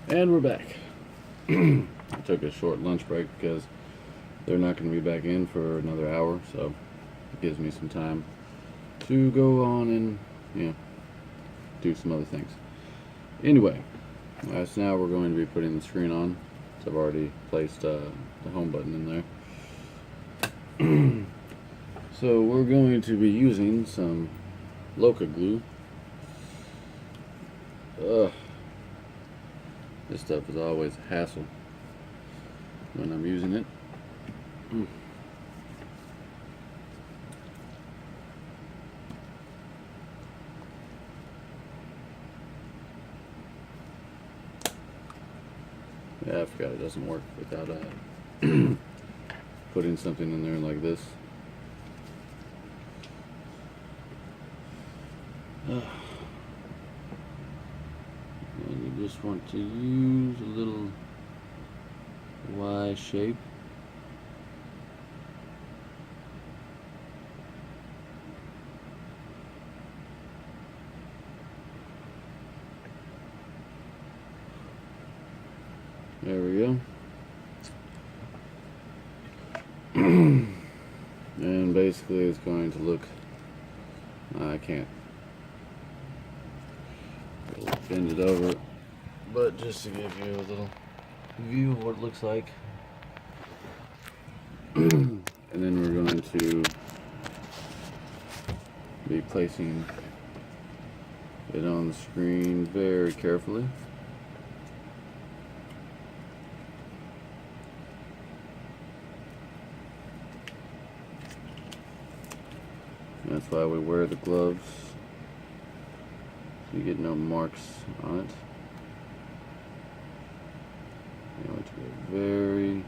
And we're back. I took a short lunch break because they're not going to be back in for another hour, so it gives me some time to go on and, do some other things. Anyway, so now we're going to be putting the screen on. So I've already placed the home button in there. So we're going to be using some Loca glue. This stuff is always a hassle when I'm using it. Yeah, I forgot it doesn't work without putting something in there like this. And you just want to use a little Y shape. There we go. And basically it's going to look, I can't bend it over, but just to give you a little view of what it looks like. And then we're going to be placing it on the screen very carefully. That's why we wear the gloves, so you get no marks on it. You want to go very,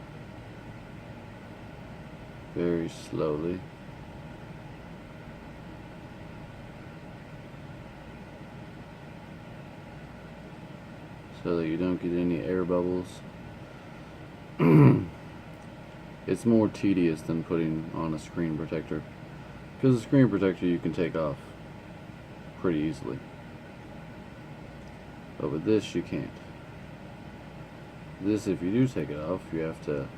very slowly. So that you don't get any air bubbles. It's more tedious than putting on a screen protector, because the screen protector you can take off pretty easily, but with this you can't. This, if you do take it off, you have to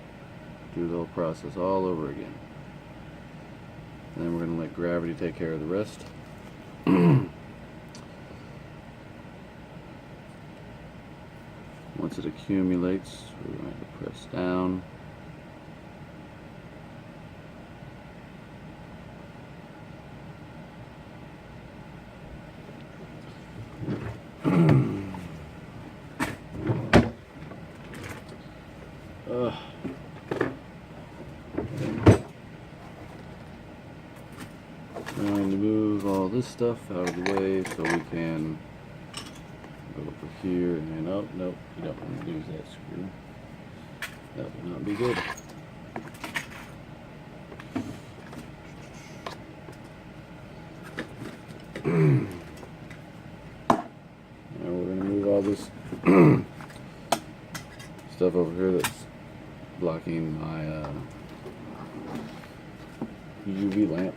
do the whole process all over again. And then we're going to let gravity take care of the rest. Once it accumulates, we're going to press down. Going to move all this stuff out of the way so we can go over here and oh nope, you don't want to lose that screw. That would not be good. Now we're going to move all this stuff over here that's blocking my UV lamp.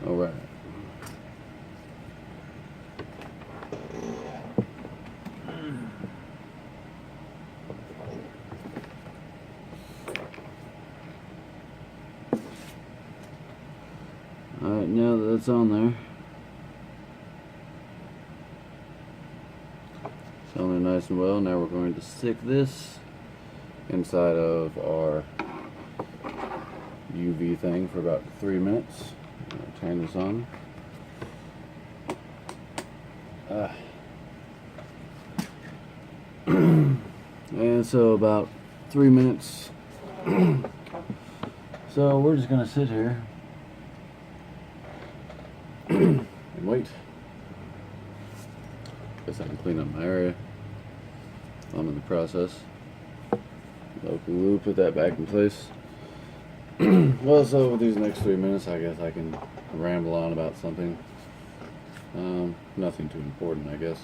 All right. Alright, now that that's on there, it's on there nice and well. Now we're going to stick this inside of our UV thing for about 3 minutes. Turn this on. And so about 3 minutes. So we're just going to sit here and wait. Guess I can clean up my area. I'm in the process. Local glue, put that back in place. Well, so with these next 3 minutes, I guess I can ramble on about something. Nothing too important, I guess.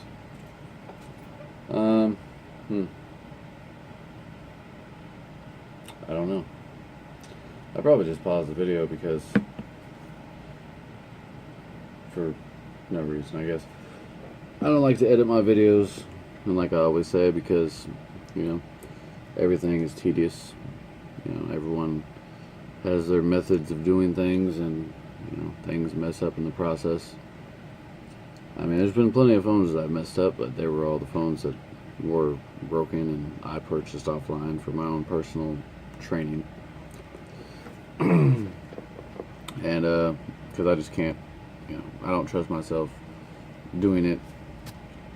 I don't know. I probably just paused the video because, for no reason, I guess. I don't like to edit my videos, and like I always say, because, you know, everything is tedious. You know, everyone has their methods of doing things, and, you know, things mess up in the process. I mean, there's been plenty of phones that I've messed up, but they were all the phones that were broken and I purchased offline for my own personal training. And, because I just can't, you know, I don't trust myself doing it,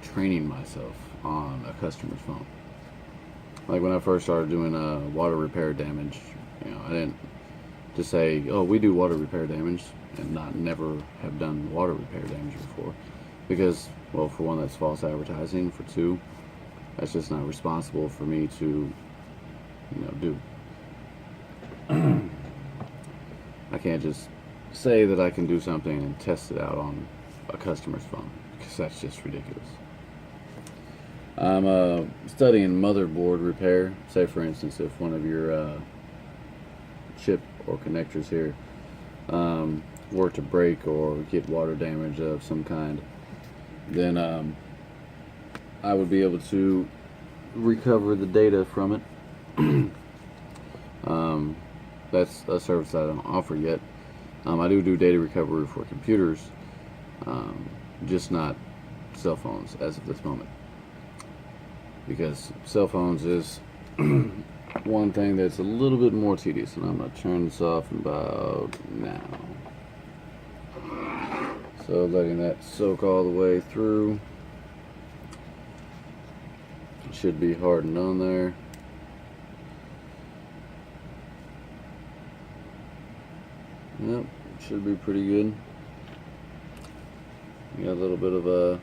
training myself on a customer's phone. Like when I first started doing water repair damage, you know, I didn't just say, oh, we do water repair damage, and not never have done water repair damage before. Because, well, for one, that's false advertising. For two, that's just not responsible for me to, you know, do. I can't just say that I can do something and test it out on a customer's phone, because that's just ridiculous. I'm studying motherboard repair. Say, for instance, if one of your chip or connectors here were to break or get water damage of some kind, then I would be able to recover the data from it. That's a service that I don't offer yet. I do data recovery for computers, just not cell phones as of this moment. Because cell phones is one thing that's a little bit more tedious, and I'm going to turn this off in about now. So letting that soak all the way through. It should be hardened on there. Yep, should be pretty good. You got a little bit of a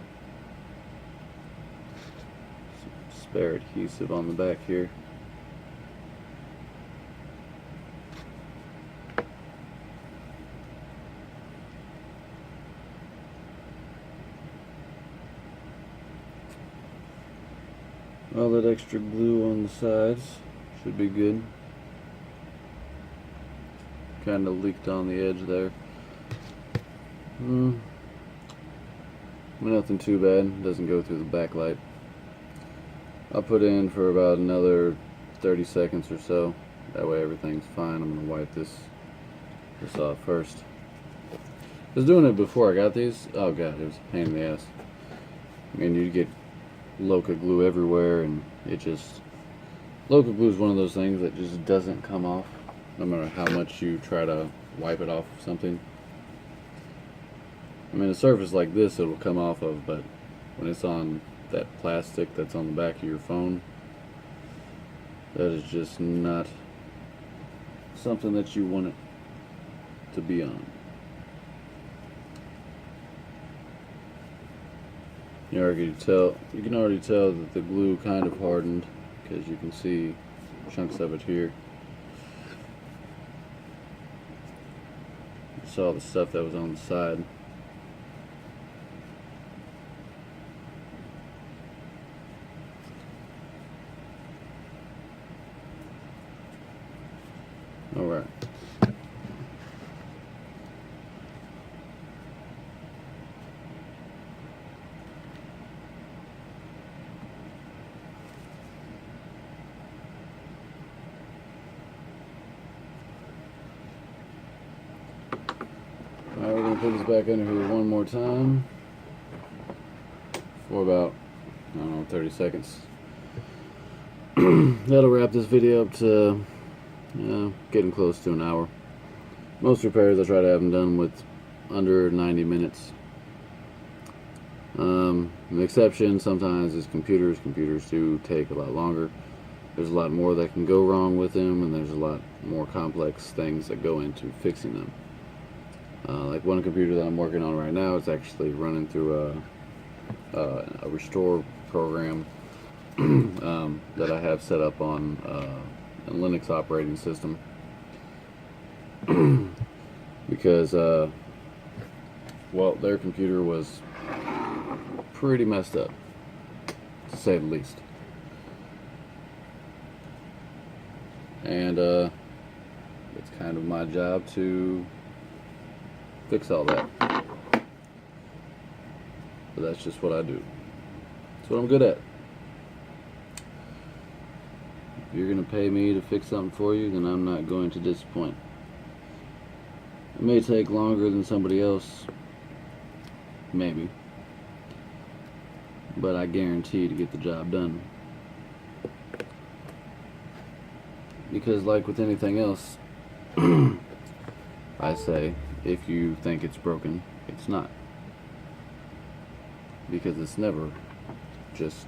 spare adhesive on the back here. All that extra glue on the sides should be good. Kind of leaked on the edge there. Nothing too bad. Doesn't go through the backlight. I'll put in for about another 30 seconds or so. That way everything's fine. I'm gonna wipe this off first. I was doing it before I got these. Oh god, it was a pain in the ass. I mean, you get Loca glue everywhere, and it just, Loca glue is one of those things that just doesn't come off no matter how much you try to wipe it off of something. I mean, a surface like this it'll come off of, but when it's on that plastic that's on the back of your phone, that is just not something that you want it to be on. You can already tell that the glue kind of hardened, because you can see chunks of it here. You saw the stuff that was on the side. Alright. Alright, we're going to put this back under here one more time for about, I don't know, 30 seconds. That'll wrap this video up to getting close to an hour. Most repairs I try to have them done with under 90 minutes. An exception sometimes is computers. Computers do take a lot longer. There's a lot more that can go wrong with them, and there's a lot more complex things that go into fixing them. Like one computer that I'm working on right now, it's actually running through a restore program that I have set up on a Linux operating system. Because, well, their computer was pretty messed up, to say the least. and it's kind of my job to fix all that. But that's just what I do. That's what I'm good at. If you're gonna pay me to fix something for you, then I'm not going to disappoint. It may take longer than somebody else, maybe, but I guarantee to get the job done. Because like with anything else, I say, if you think it's broken, it's not. Because it's never just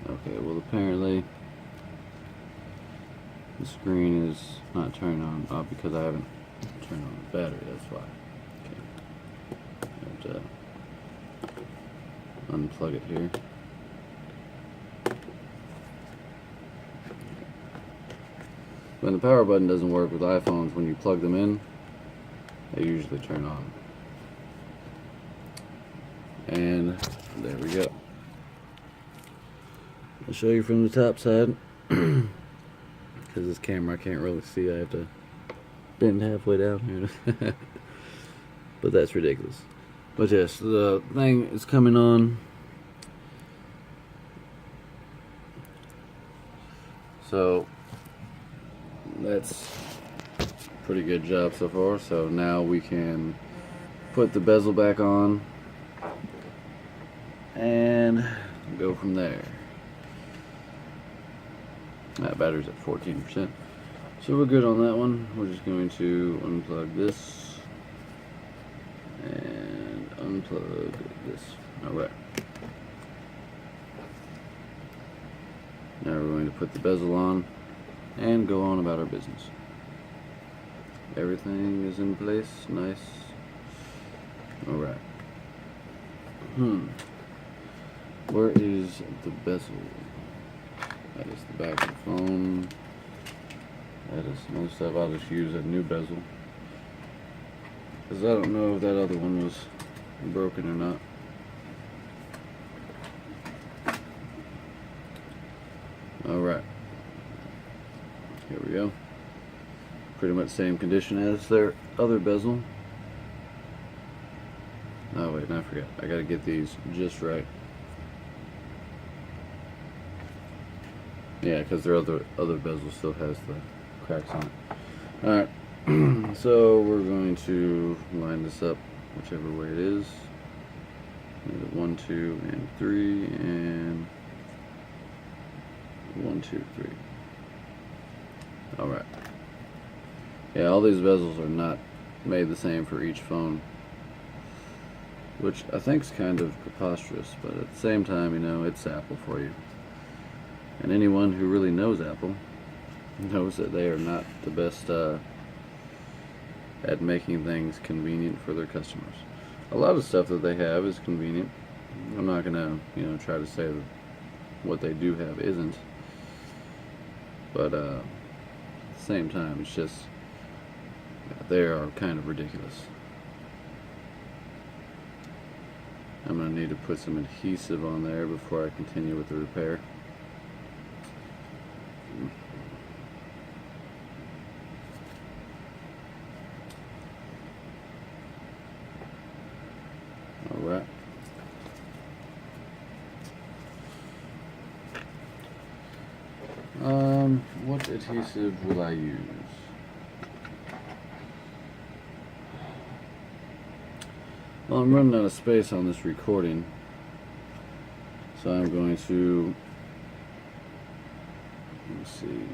okay. Well, apparently the screen is not turning on because I haven't turned on the battery. That's why. Okay. I have to unplug it here. When the power button doesn't work with iPhones, when you plug them in, they usually turn on. And there we go. I'll show you from the top side. Because this camera I can't really see. I have to bend halfway down here. But that's ridiculous. But yes, the thing is coming on. So that's a pretty good job so far. So now we can put the bezel back on and go from there. That battery's at 14%. So we're good on that one. We're just going to unplug this and unplug this. Alright. Now we're going to put the bezel on and go on about our business. Everything is in place, nice. Alright. Where is the bezel? That is the back of the phone. That is most stuff. I'll just use a new bezel, because I don't know if that other one was broken or not. Alright. Here we go. Pretty much same condition as their other bezel. Oh wait, I forgot. I gotta get these just right. Yeah, because their other bezel still has the cracks on it. Alright, so we're going to line this up whichever way it is. 1, 2, and 3, and 1, 2, 3. Alright. Yeah, all these bezels are not made the same for each phone, which I think is kind of preposterous, but at the same time, you know, it's Apple for you. And anyone who really knows Apple knows that they are not the best at making things convenient for their customers. A lot of stuff that they have is convenient. I'm not gonna, you know, try to say that what they do have isn't. But at the same time, it's just, they are kind of ridiculous. I'm gonna need to put some adhesive on there before I continue with the repair. Alright. What adhesive will I use? Well, I'm running out of space on this recording, so I'm going to, let me see.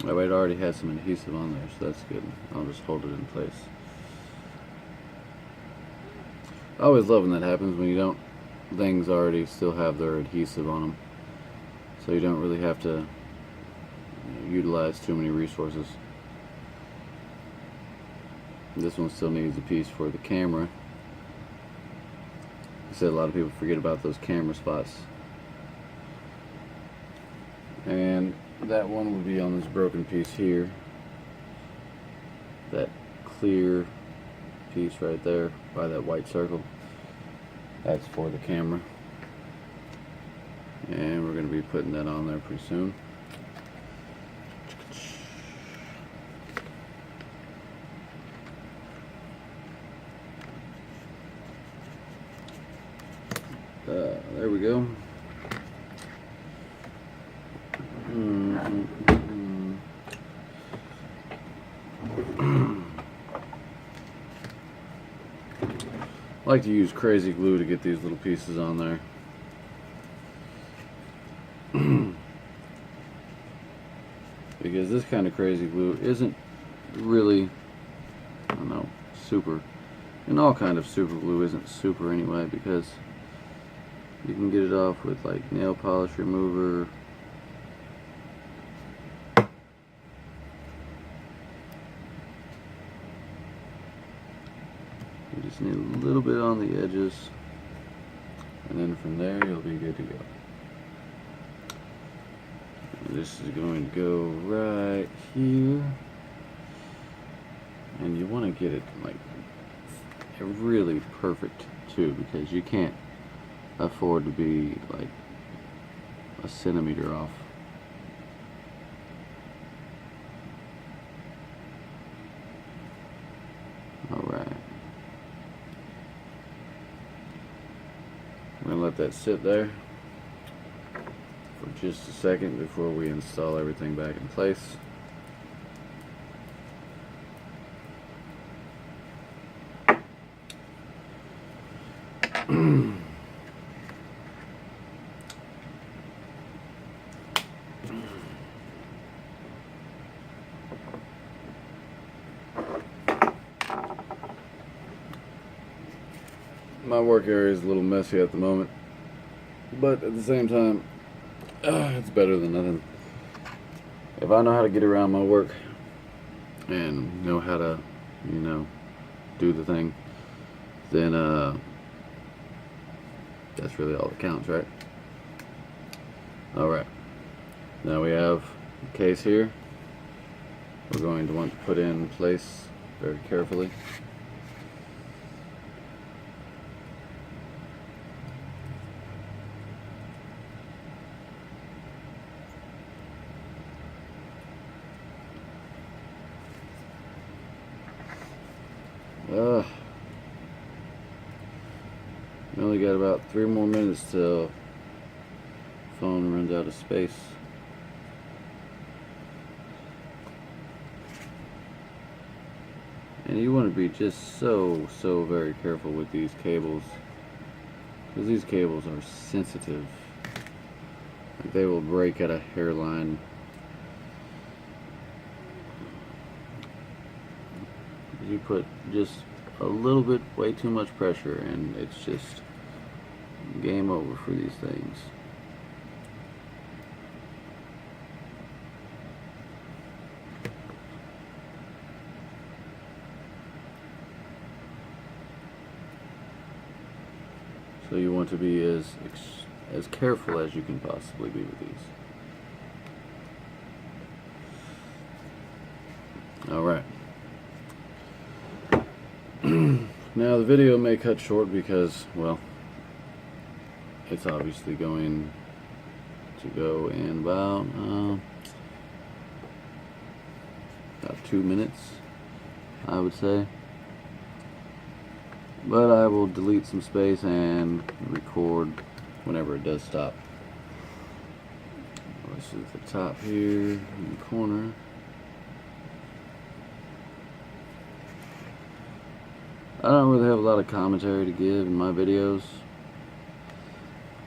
Oh, it already had some adhesive on there, so that's good. I'll just hold it in place. I always love when that happens, when you don't, things already still have their adhesive on them. So you don't really have to, you know, utilize too many resources. This one still needs a piece for the camera. I said a lot of people forget about those camera spots. And that one would be on this broken piece here. that clear piece right there by that white circle, that's for the camera. And we're going to be putting that on there pretty soon. There we go. I like to use crazy glue to get these little pieces on there. Because this kind of crazy glue isn't really, I don't know, super. And all kind of super glue isn't super anyway, because you can get it off with like nail polish remover. You just need a little bit on the edges, and then from there you'll be good to go. And this is going to go right here, and you want to get it like really perfect too, because you can't afford to be like a centimeter off. Alright. I'm going to let that sit there for just a second before we install everything back in place. My work area is a little messy at the moment, but at the same time, it's better than nothing. If I know how to get around my work and know how to, you know, do the thing, then that's really all that counts, right? Alright, now we have the case here. We're going to want to put in place very carefully. We only got about 3 more minutes till phone runs out of space. And you want to be just so very careful with these cables, because these cables are sensitive. Like, they will break at a hairline. You put just a little bit, way too much pressure, and it's just game over for these things. So you want to be as careful as you can possibly be with these. All right. Now the video may cut short because, well, it's obviously going to go in about 2 minutes, I would say. But I will delete some space and record whenever it does stop. This is the top here in the corner. I don't really have a lot of commentary to give in my videos,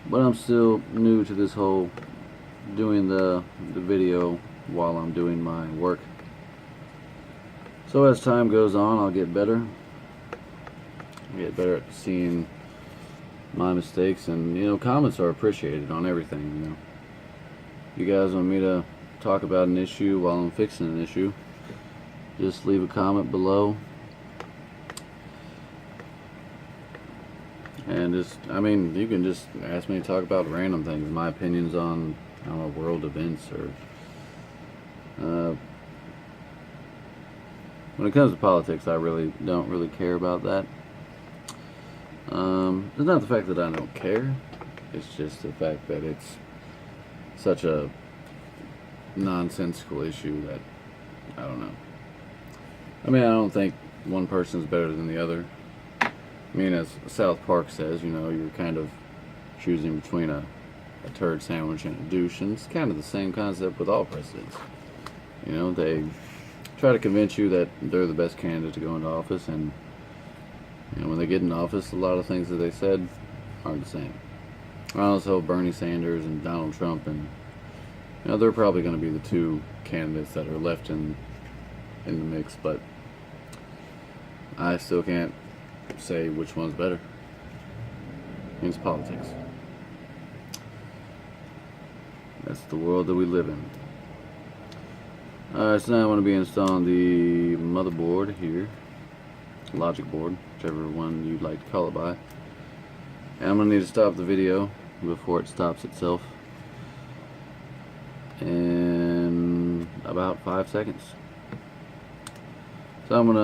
but I'm still new to this whole doing the video while I'm doing my work. So as time goes on, I'll get better. I'll get better at seeing my mistakes, and you know, comments are appreciated on everything. You know, you guys want me to talk about an issue while I'm fixing an issue, just leave a comment below. And just, I mean, you can just ask me to talk about random things, my opinions on, I don't know, world events, or when it comes to politics, I really don't really care about that. It's not the fact that I don't care. It's just the fact that it's such a nonsensical issue that I don't know. I mean, I don't think one person's better than the other. I mean, as South Park says, you know, you're kind of choosing between a turd sandwich and a douche, and it's kind of the same concept with all presidents. You know, they try to convince you that they're the best candidate to go into office, and you know, when they get in office, a lot of things that they said aren't the same. Also, Bernie Sanders and Donald Trump, and you know, they're probably going to be the two candidates that are left in the mix, but I still can't say which one's better. It's politics. That's the world that we live in. Alright, so now I want to be installing the motherboard here. Logic board, whichever one you'd like to call it by. And I'm going to need to stop the video before it stops itself. In about 5 seconds. So I'm going to